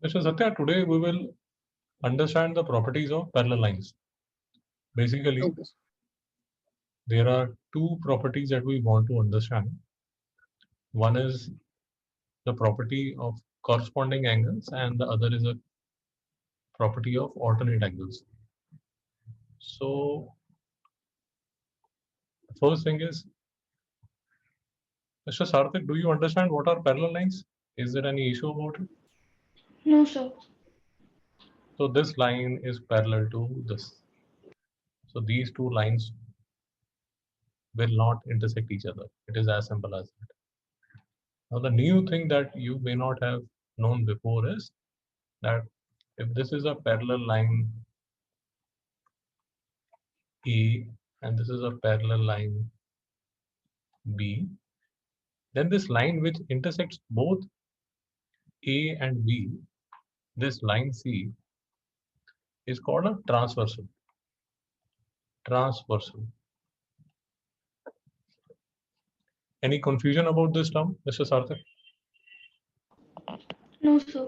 Mr. Satya, today we will understand the properties of parallel lines. Basically, Okay. there are two properties that we want to understand. One is the property of corresponding angles, and the other is a property of alternate angles. So, the first thing is, Mr. Sarthik, do you understand what are parallel lines? Is there any issue about it? No, sir. So, this line is parallel to this. So, these two lines will not intersect each other. It is as simple as that. Now, the new thing that you may not have known before is that if this is a parallel line A and this is a parallel line B, then this line which intersects both A and B, this line C, is called a transversal. Transversal. Any confusion about this term, Mr. Sarthak? No, sir.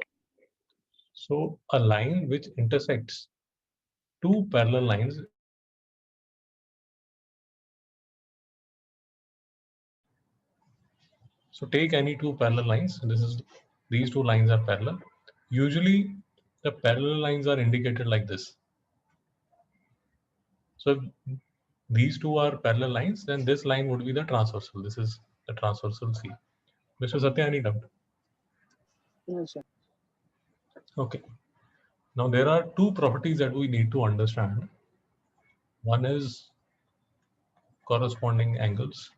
So, a line which intersects two parallel lines is called a transversal. So take any two parallel lines. These two lines are parallel. Usually the parallel lines are indicated like this. So if these two are parallel lines, then this line would be the transversal. This is the transversal C. Mr. Satya, any doubt? No, sir. Okay. Now there are two properties that we need to understand. One is corresponding angles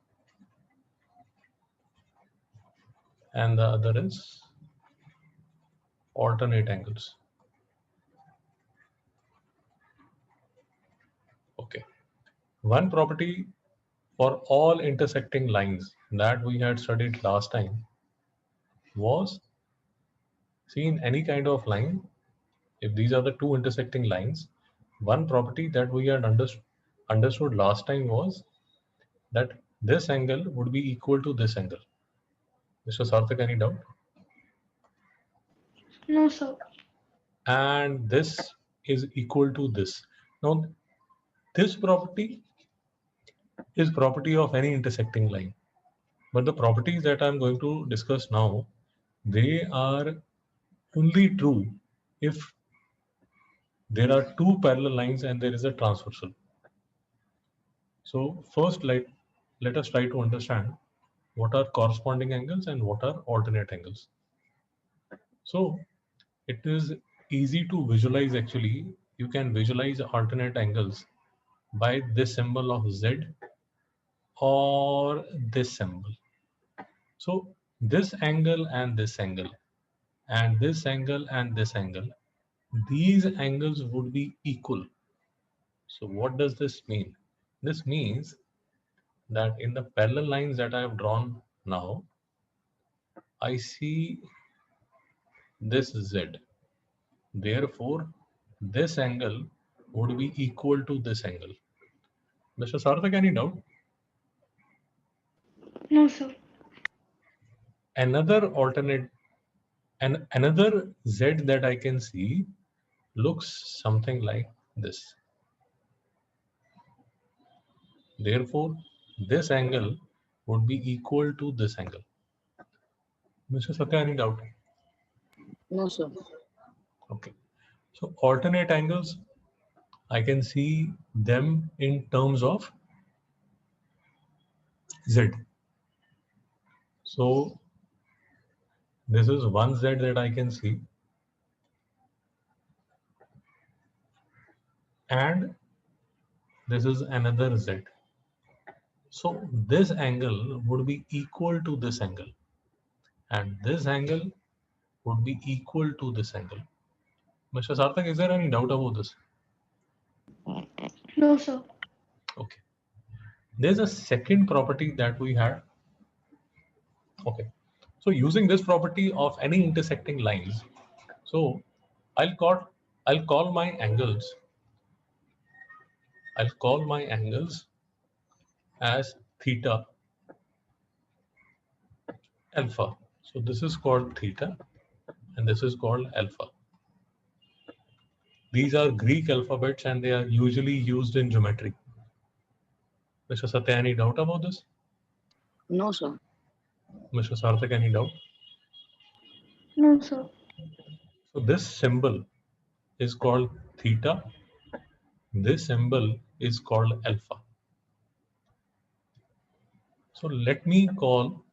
and the other is alternate angles. Okay. One property for all intersecting lines that we had studied last time was, see, in any kind of line, if these are the two intersecting lines, one property that we had understood last time was that this angle would be equal to this angle. Mr. Sarthak, any doubt? No, sir. And this is equal to this. Now, this property is property of any intersecting line. But the properties that I'm going to discuss now, they are only true if there are two parallel lines and there is a transversal. So first, let us try to understand what are corresponding angles and what are alternate angles. So it is easy to visualize actually. You can visualize alternate angles by this symbol of Z or this symbol. So this angle and this angle and this angle and this angle, these angles would be equal. So what does this mean? This means that in the parallel lines that I have drawn now, I see this Z. Therefore, this angle would be equal to this angle. Mr. Sarthak, any doubt? No, sir. Another alternate and another Z that I can see looks something like this. Therefore, this angle would be equal to this angle. Mr. Satya, any doubt? No, sir. Okay. So alternate angles, I can see them in terms of Z. So this is one Z that I can see, and this is another Z. So this angle would be equal to this angle, and this angle would be equal to this angle. Mr. Sarthak, is there any doubt about this? No, sir. Okay. There's a second property that we had. Okay. So using this property of any intersecting lines, so I'll call I'll call my angles. I'll call my angles as theta alpha. So this is called theta and this is called alpha. These are Greek alphabets and they are usually used in geometry. Mr. Satya, any doubt about this? No, sir. Mr. Sarthak, any doubt? No, sir. So this symbol is called theta. This symbol is called alpha. So let me call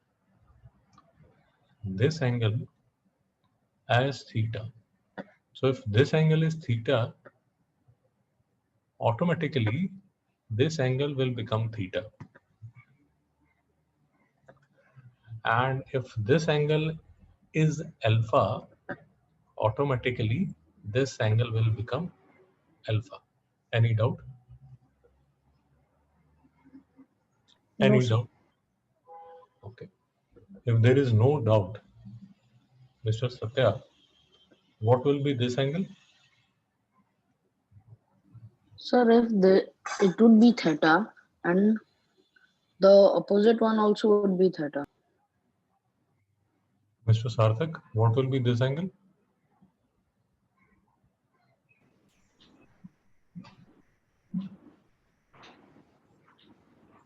this angle as theta. So if this angle is theta, automatically this angle will become theta. And if this angle is alpha, automatically this angle will become alpha. Any doubt? No, Any sir. doubt? Okay. If there is no doubt, Mr. Satya, what will be this angle? Sir, it would be theta, and the opposite one also would be theta. Mr. Sarthak, what will be this angle?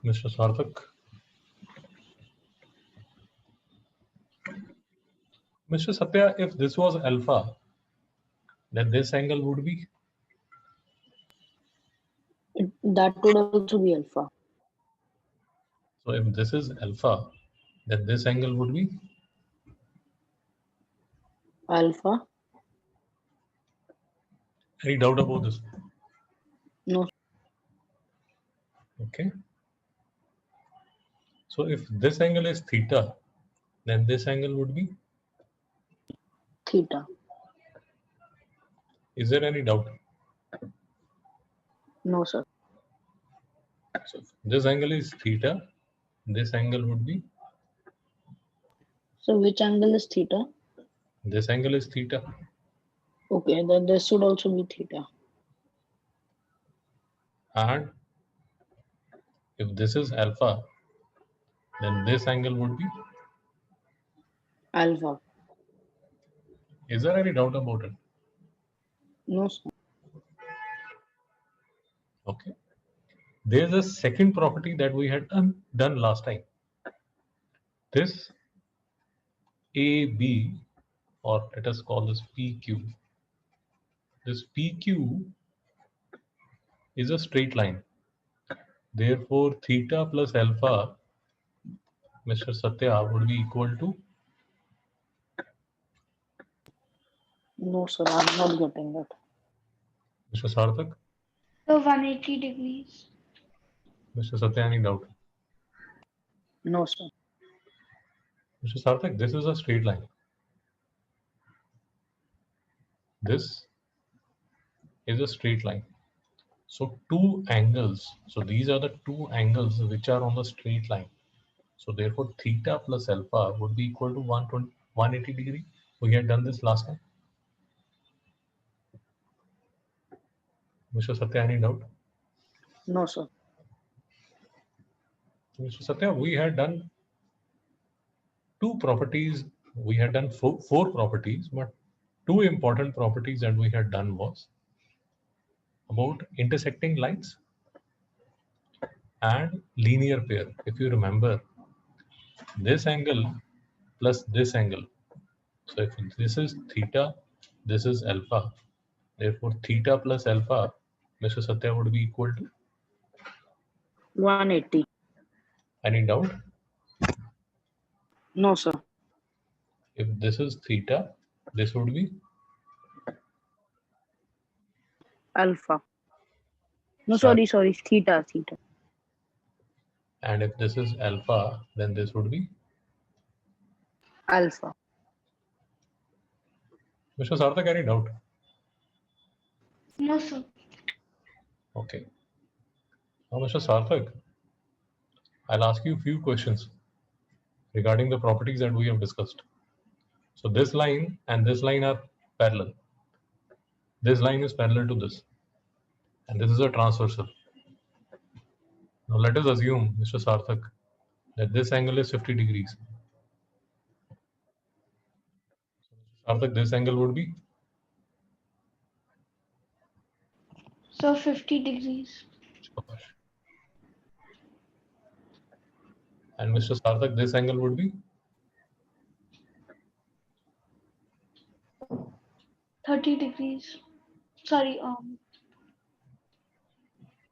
Mr. Sarthak. Mr. Satya, if this was alpha, then this angle would be? That would also be alpha. So if this is alpha, then this angle would be? Alpha. Any doubt about this? No. Okay. So if this angle is theta, then this angle would be? Theta. Is there any doubt? No, sir. So if this angle is theta, this angle would be? So which angle is theta? This angle is theta. Okay, then this should also be theta. And if this is alpha, then this angle would be? Alpha. Is there any doubt about it? No, sir. Okay. There's a second property that we had done last time. This AB, or let us call this PQ. This PQ is a straight line. Therefore, theta plus alpha, Mr. Satya, would be equal to? No, sir. I'm not getting that. Mr. Sarthak? So 180 degrees. Mr. Satya, any doubt? No, sir. Mr. Sarthak, this is a straight line. This is a straight line. So two angles, so these are the two angles which are on the straight line. So therefore theta plus alpha would be equal to 180 degree. We had done this last time. Mr. Satya, any doubt? No, sir. Mr. Satya, we had done two properties. We had done four properties, but two important properties that we had done was about intersecting lines and linear pair. If you remember, this angle plus this angle. So if this is theta, this is alpha. Therefore, theta plus alpha, Mr. Satya, would be equal to? 180. Any doubt? No, sir. If this is theta, this would be? Alpha. No, Sorry. sorry. Theta. And if this is alpha, then this would be? Alpha. Mr. Sarthak, any doubt? No, sir. Okay. Now, Mr. Sarthak, I'll ask you a few questions regarding the properties that we have discussed. So this line and this line are parallel. This line is parallel to this. And this is a transversal. Now let us assume, Mr. Sarthak, that this angle is 50 degrees. Sarthak, this angle would be? So 50 degrees. Shabash. And Mr. Sarthak, this angle would be? 30 degrees. Sorry,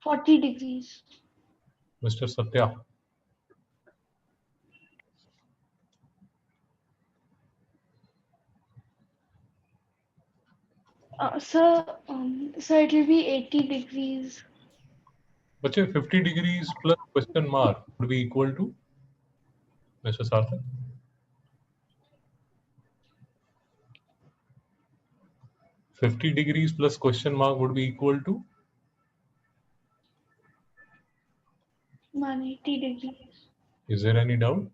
40 degrees. Mr. Satya. So it will be 80 degrees. But 50 degrees plus question mark would be equal to? Mr. Sarthak. 50 degrees plus question mark would be equal to? 180 degrees. Is there any doubt?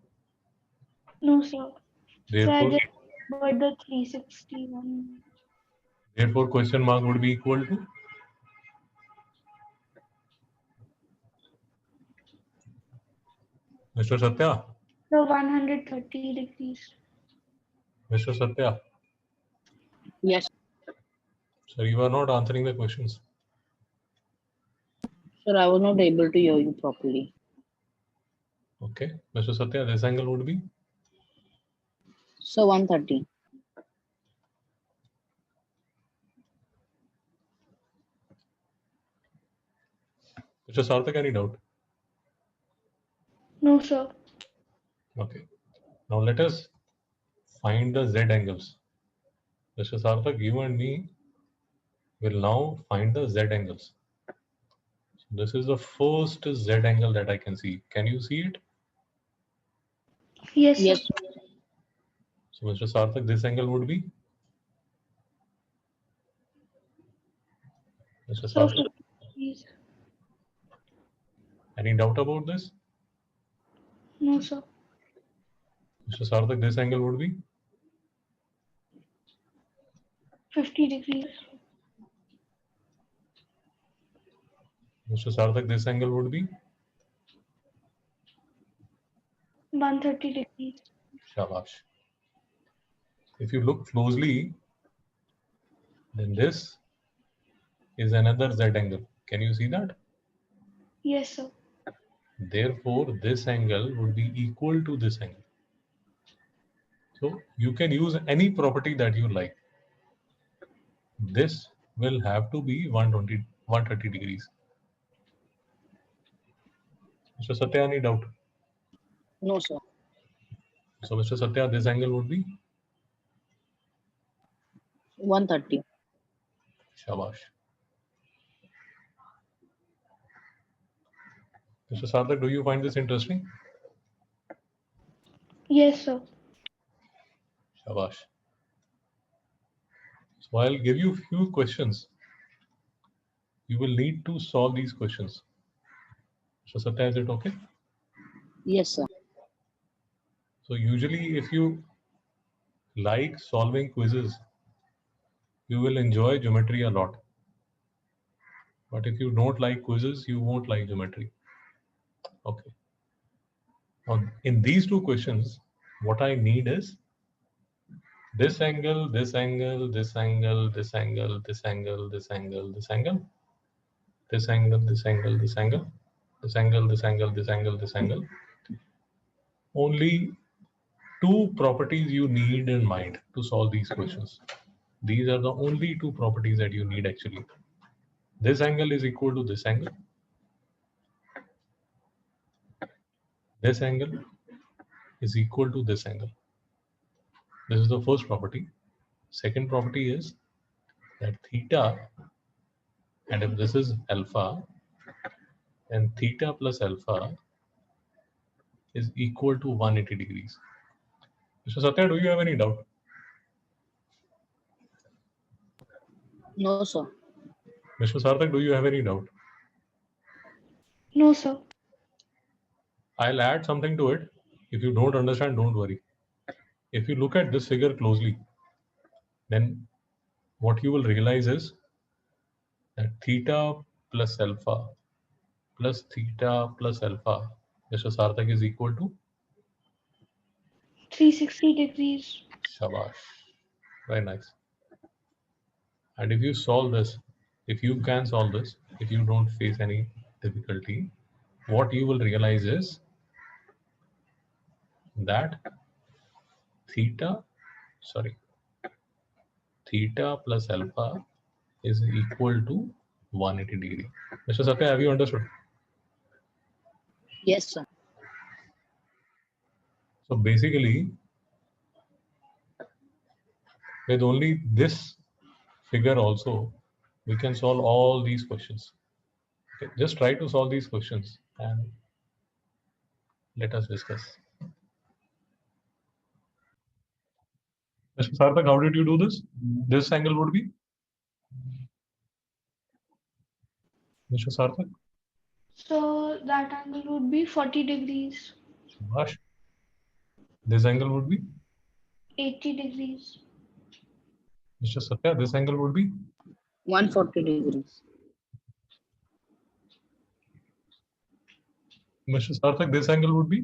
No, sir. So I Therefore, just got the 361. therefore question mark would be equal to? Mr. Satya. So 130 degrees. Mr. Satya. Yes, Sir, you are not answering the questions. sir. I was not able to hear you properly. Okay. Mr. Satya, this angle would be? So 130. Mr. Sarthak, any doubt? No, sir. Okay. Now let us find the Z angles. Mr. Sarthak, you and me will now find the Z angles. So this is the first Z angle that I can see. Can you see it? Yes, sir. Yes, So Mr. Sarthak, this angle would be? Mr. So Sarthak, 50 degrees. any doubt about this? No, sir. Mr. Sarthak, this angle would be? 50 degrees. Mr. Sarthak, this angle would be? 130 degrees. Shabash. If you look closely, then this is another Z angle. Can you see that? Yes, sir. Therefore, this angle would be equal to this angle. So you can use any property that you like. This will have to be 130 degrees. Mr. Satya, any doubt? no, sir. So Mr. Satya, this angle would be? 130. Shabash. Mr. Sarthak, do you find this interesting? Yes, sir. Shabash. So I'll give you a few questions. You will need to solve these questions. Mr. Satya, is it okay? Yes, sir. So usually if you like solving quizzes, you will enjoy geometry a lot. But if you don't like quizzes, you won't like geometry. Okay. Now in these two questions, what I need is this angle, this angle, this angle, this angle, this angle, this angle, this angle, this angle, this angle, this angle, this angle, this angle, this angle, this angle. Only two properties you need in mind to solve these questions. These are the only two properties that you need actually. This angle is equal to this angle. This angle is equal to this angle. This is the first property. Second property is that theta, and if this is alpha, then theta plus alpha is equal to 180 degrees. Mr. Satya, do you have any doubt? No, sir. Mr. Sarthak, do you have any doubt? No, sir. I'll add something to it. If you don't understand, don't worry. If you look at this figure closely, then what you will realize is that theta plus alpha plus theta plus alpha, Mr. Sarthak, is equal to? 360 degrees. Shabash. Very nice. And if you solve this, if you can solve this, if you don't face any difficulty, what you will realize is that theta plus alpha is equal to 180 degree. Mr. Satya, have you understood? Yes, sir. So basically, with only this figure also, we can solve all these questions. Okay, just try to solve these questions and let us discuss. Mr. Sarthak, how did you do this? This angle would be? Mr. Sarthak? So that angle would be 40 degrees, Subhash. This angle would be? 80 degrees, Mr. Satya, this angle would be? 140 degrees. Mr. Sarthak, this angle would be?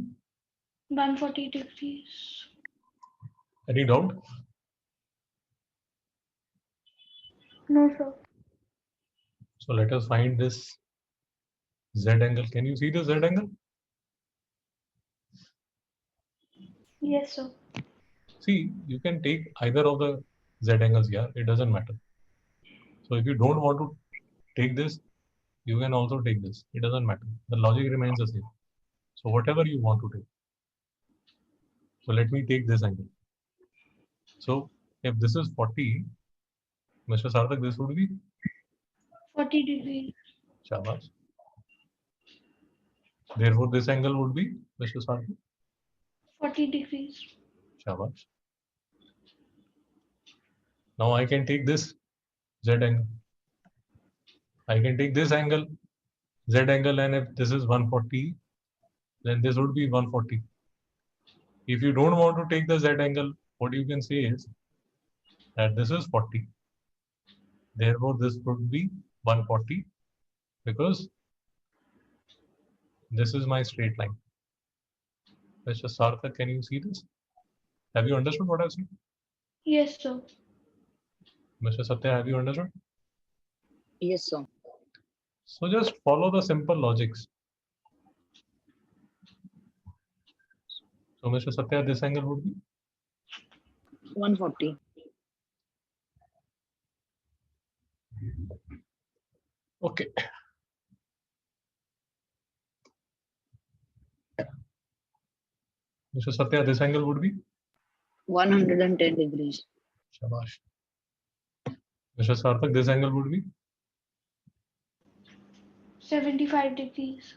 140 degrees. Any doubt? No, sir. So let us find this Z angle. Can you see the Z angle? Yes, sir. See, you can take either of the Z angles here. It doesn't matter. So if you don't want to take this, you can also take this. It doesn't matter. The logic remains the same. So whatever you want to take. So let me take this angle. So if this is 40, Mr. Sarthak, this would be 40 degrees, Shabash. Therefore, this angle would be Mr. Sarthak. 40 degrees. Shabash. Now I can take this Z angle. I can take this angle, Z angle, and if this is 140, then this would be 140. If you don't want to take the Z angle, what you can say is that this is 40. Therefore, this would be 140 because this is my straight line. Mr. Sarthak, can you see this? Have you understood what I've said? Yes, sir. Mr. Satya, have you understood? Yes, sir. So just follow the simple logics. So Mr. Satya, this angle would be? 140. Okay. Mr. Satya, this angle would be? 110 degrees. Shabash. Mr. Sarthak, this angle would be? 75 degrees.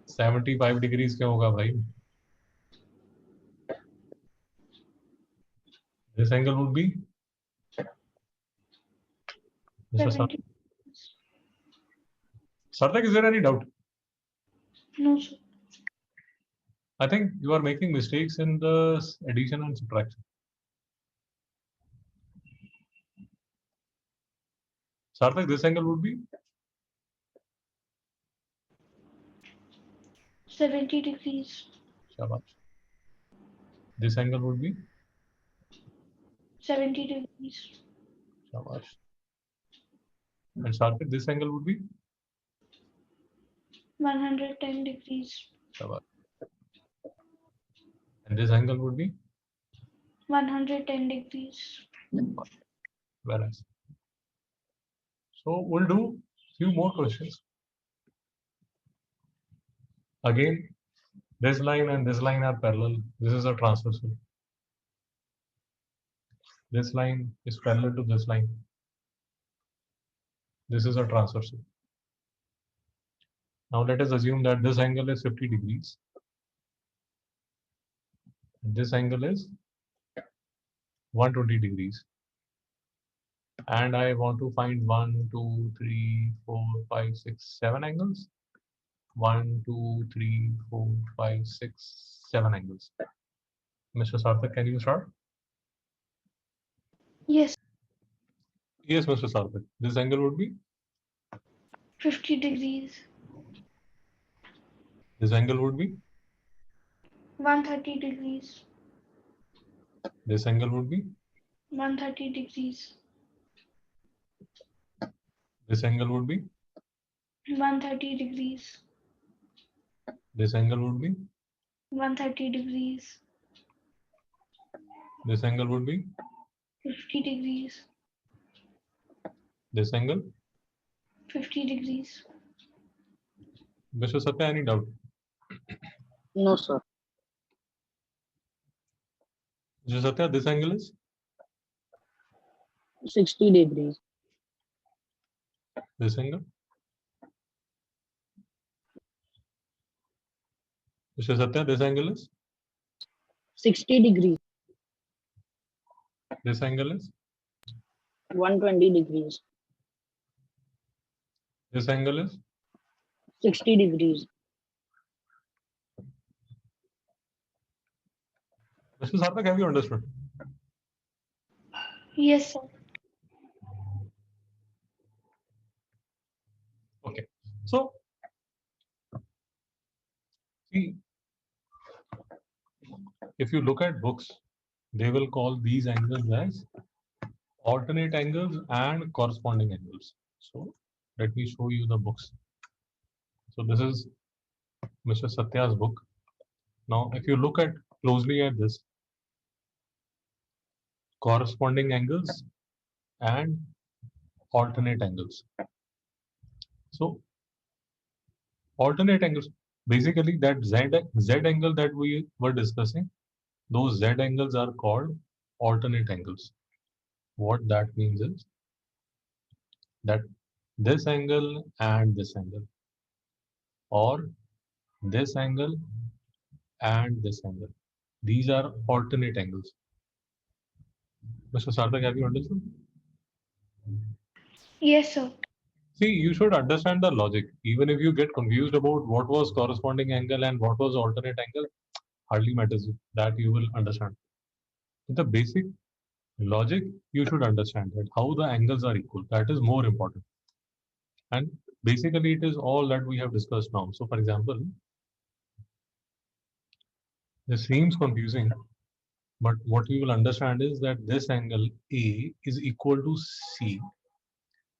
75 degrees क्या होगा भाई? This angle would be? Mr. 70. Sarthak, is there any doubt? No, sir. I think you are making mistakes in the addition and subtraction. Sarthak, this angle would be? 70 degrees. Shabash. This angle would be? 70 degrees. Shabash. And Sarthak, this angle would be? 110 degrees. Shabash. And this angle would be? 110 degrees. Very nice. So we'll do few more questions. Again, this line and this line are parallel. This is a transversal. This line is parallel to this line. This is a transversal. Now let us assume that this angle is 50 degrees. This angle is 120 degrees. And I want to find 1, 2, 3, 4, 5, 6, 7 angles. 1, 2, 3, 4, 5, 6, 7 angles. Mr. Sarthak, can you start? Yes, Yes, Mr. Sarthak. This angle would be? 50 degrees. This angle would be? 130 degrees. This angle would be? 130 degrees. This angle would be? 130 degrees. This angle would be? 130 degrees. This angle would be? 50 degrees. This angle? 50 degrees. Mr. Satya, any doubt? No, sir. Mr. Satya, this angle is? 60 degrees. This angle? Mr. Satya, this angle is? 60 degrees. This angle is? 120 degrees. This angle is? 60 degrees. Mr. Sarthak, have you understood? Yes, sir. Okay. So, see, if you look at books, they will call these angles as alternate angles and corresponding angles. So, let me show you the books. So, this is Mr. Satya's book. Now, if you look at closely at this, corresponding angles and alternate angles. So, alternate angles, basically that Z angle that we were discussing, those Z angles are called alternate angles. What that means is that this angle and this angle, or this angle and this angle, these are alternate angles. Mr. Sarthak, have you understood? Yes, sir. See, you should understand the logic. Even if you get confused about what was corresponding angle and what was alternate angle, hardly matters, that you will understand. The basic logic, you should understand that how the angles are equal. That is more important. And basically, it is all that we have discussed now. So, for example, this seems confusing, but what you will understand is that this angle A is equal to C,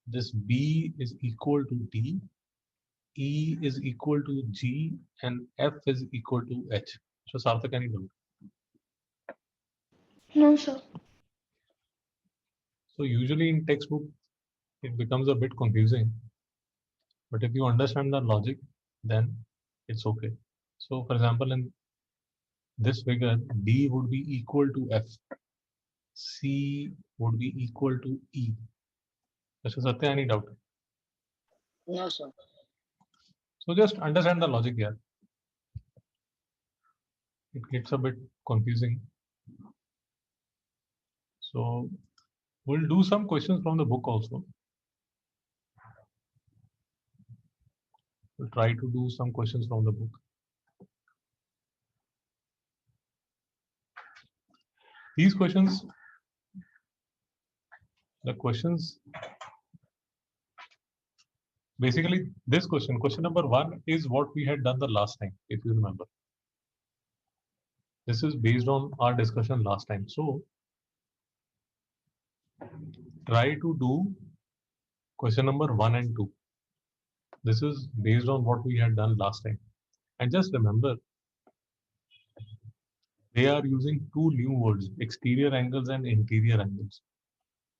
this B is equal to D, E is equal to G, and F is equal to H. So, Sarthak, any doubt? No, sir. So, usually in textbook, it becomes a bit confusing. But if you understand the logic, then it's okay. So, for example, in this figure, D would be equal to F, C would be equal to E. Mr. Satya, any doubt? No, sir. So just understand the logic here. It gets a bit confusing. So we'll do some questions from the book also. We'll try to do some questions from the book. These questions, the questions, basically this question number 1 is what we had done the last time, if you remember. This is based on our discussion last time. So try to do question number 1 and 2. This is based on what we had done last time. And just remember, they are using two new words, exterior angles and interior angles.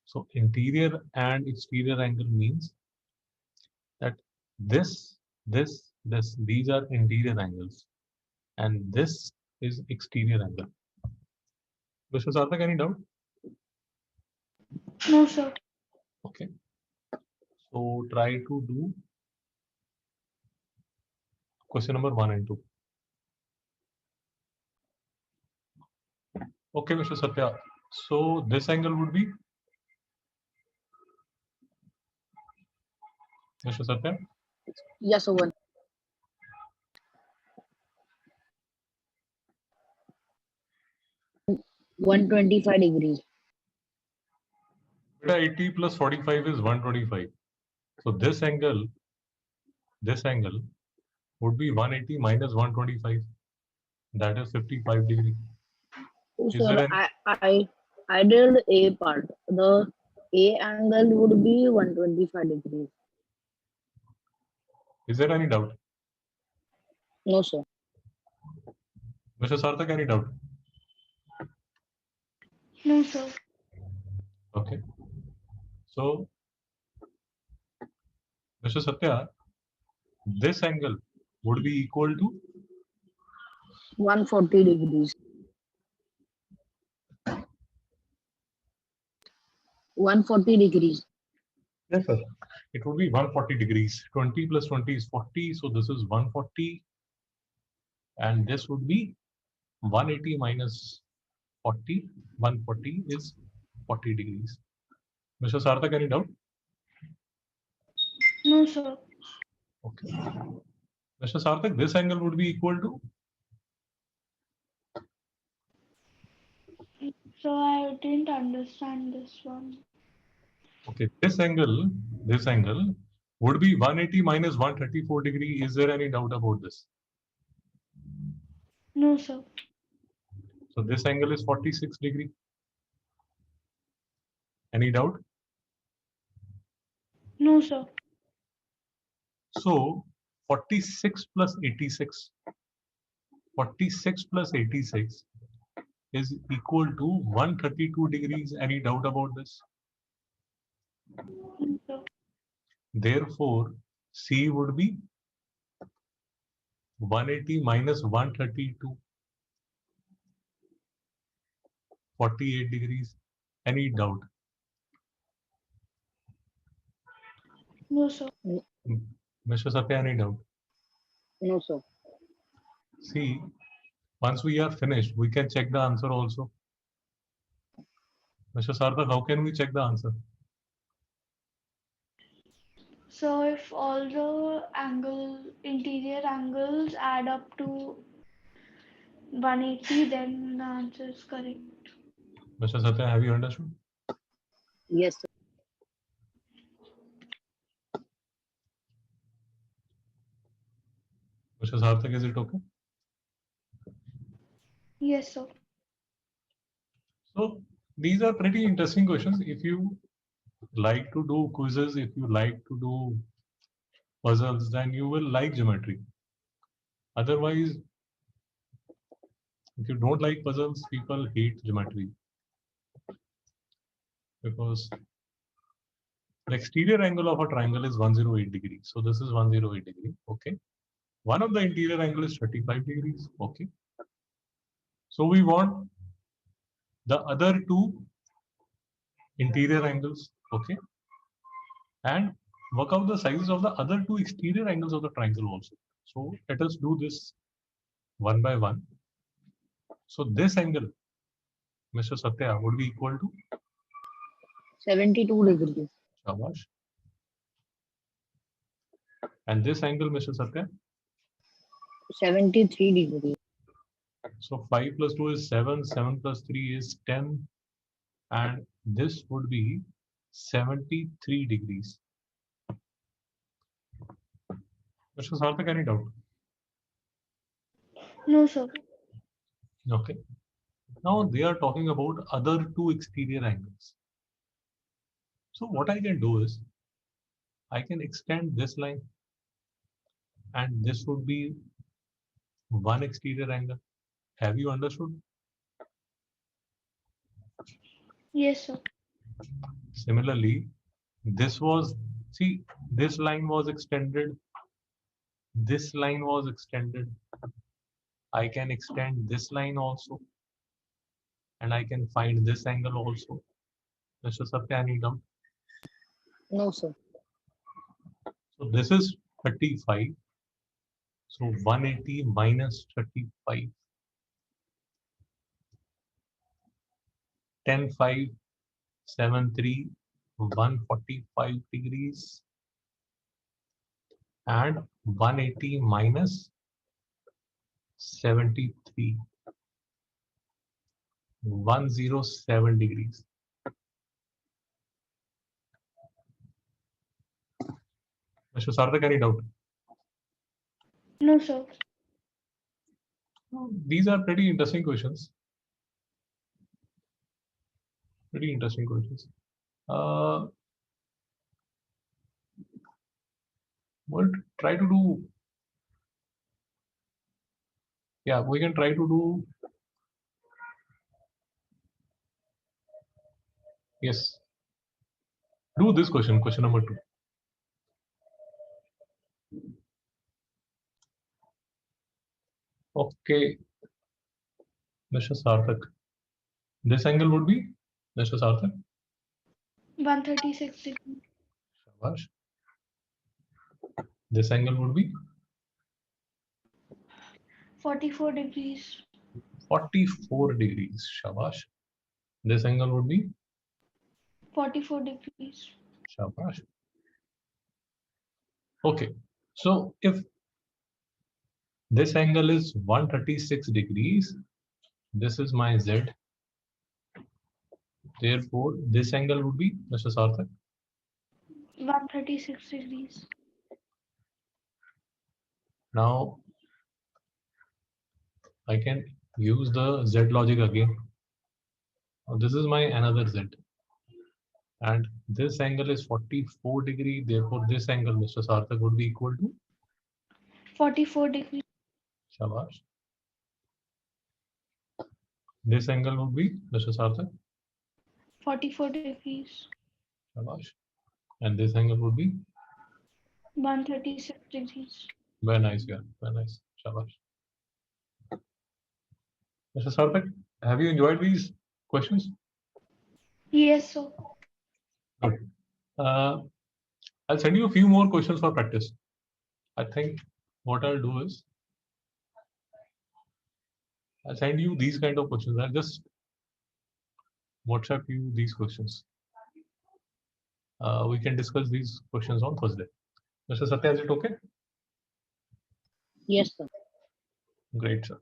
So interior and exterior angle means that these are interior angles and this is exterior angle. Mr. Sarthak, any doubt? No, sir. Okay. So try to do question number 1 and 2. Okay, Mr. Satya. So this angle would be? Mr. Satya? Yes, sir. 125 degrees. 80 plus 45 is 125. So this angle would be 180 minus 125. That is 55 degrees. Oh, Is sir, there any- I did A part. The A angle would be 125 degrees. Is there any doubt? No, sir. Mr. Sarthak, any doubt? No, sir. Okay. So, Mr. Satya, this angle would be equal to 140 degrees. 140 degrees. yes, sir. It would be 140 degrees. 20 plus 20 is 40. So this is 140. And this would be 180 minus 40. 140 is 40 degrees. Mr. Sarthak, any doubt? No, sir. Okay. Mr. Sarthak, this angle would be equal to? So I didn't understand this one. Okay, this angle would be 180 minus 134 degree. Is there any doubt about this? No, sir. So this angle is 46 degree. Any doubt? No, sir. So 46 plus 86. 46 plus 86 is equal to 132 degrees. Any doubt about this? No, sir. Therefore, C would be 180 minus 132. 48 degrees. Any doubt? No, sir. Mr. Satya, any doubt? No, sir. See, once we are finished, we can check the answer also. Mr. Sarthak, how can we check the answer? So if all the interior angles add up to 180, then the answer is correct. Mr. Satya, have you understood? Yes, sir. Mr. Sarthak, is it okay? Yes, sir. So these are pretty interesting questions. If you like to do quizzes, if you like to do puzzles, then you will like geometry. Otherwise, if you don't like puzzles, people hate geometry. Because the exterior angle of a triangle is 108 degrees. So this is 108 degree. Okay. One of the interior angle is 35 degrees. Okay. So we want the other two interior angles. Okay. And work out the sizes of the other two exterior angles of the triangle also. So let us do this one by one. So this angle, Mr. Satya, would be equal to 72 degrees. Shabash. And this angle, Mr. Satya, 73 degrees. so 5 plus 2 is 7, 7 plus 3 is 10, and this would be 73 degrees. Mr. Sarthak, any doubt? No, sir. Okay. Now they are talking about other two exterior angles. So what I can do is, I can extend this line, and this would be one exterior angle. Have you understood? Yes, sir. Similarly, this was, see, this line was extended, this line was extended. I can extend this line also, and I can find this angle also. Mr. Satya, any doubt? No, sir. So this is 35. So 180 minus 35. 10, 5, 7, 3, 145 degrees. And 180 minus 73. 107 degrees. Mr. Sarthak, any doubt? No, sir. These are pretty interesting questions. Pretty interesting questions. We'll try to do. Yeah, we can try to do. Yes. Do this question, question number 2. Okay, Mr. Sarthak. This angle would be, Mr. Sarthak. 136 degrees. Shabash. This angle would be 44 degrees. 44 degrees. Shabash. This angle would be 44 degrees. Shabash. Okay, so if this angle is 136 degrees, this is my Z. Therefore, this angle would be, Mr. Sarthak, 136 degrees. now I can use the Z logic again. Now, this is my another Z. And this angle is 44 degree. Therefore, this angle, Mr. Sarthak, would be equal to 44 degrees. Shabash. This angle would be, Mr. Sarthak, 44 degrees. Shabash. And this angle would be 136 degrees. very nice, yeah, very nice. Shabash. Mr. Sarthak, have you enjoyed these questions? Yes, sir. Good. I'll send you a few more questions for practice. I think what I'll do is I'll send you these kind of questions. I'll just WhatsApp you these questions. We can discuss these questions on Thursday. Mr. Satya, is it okay? Yes, sir. Great, sir.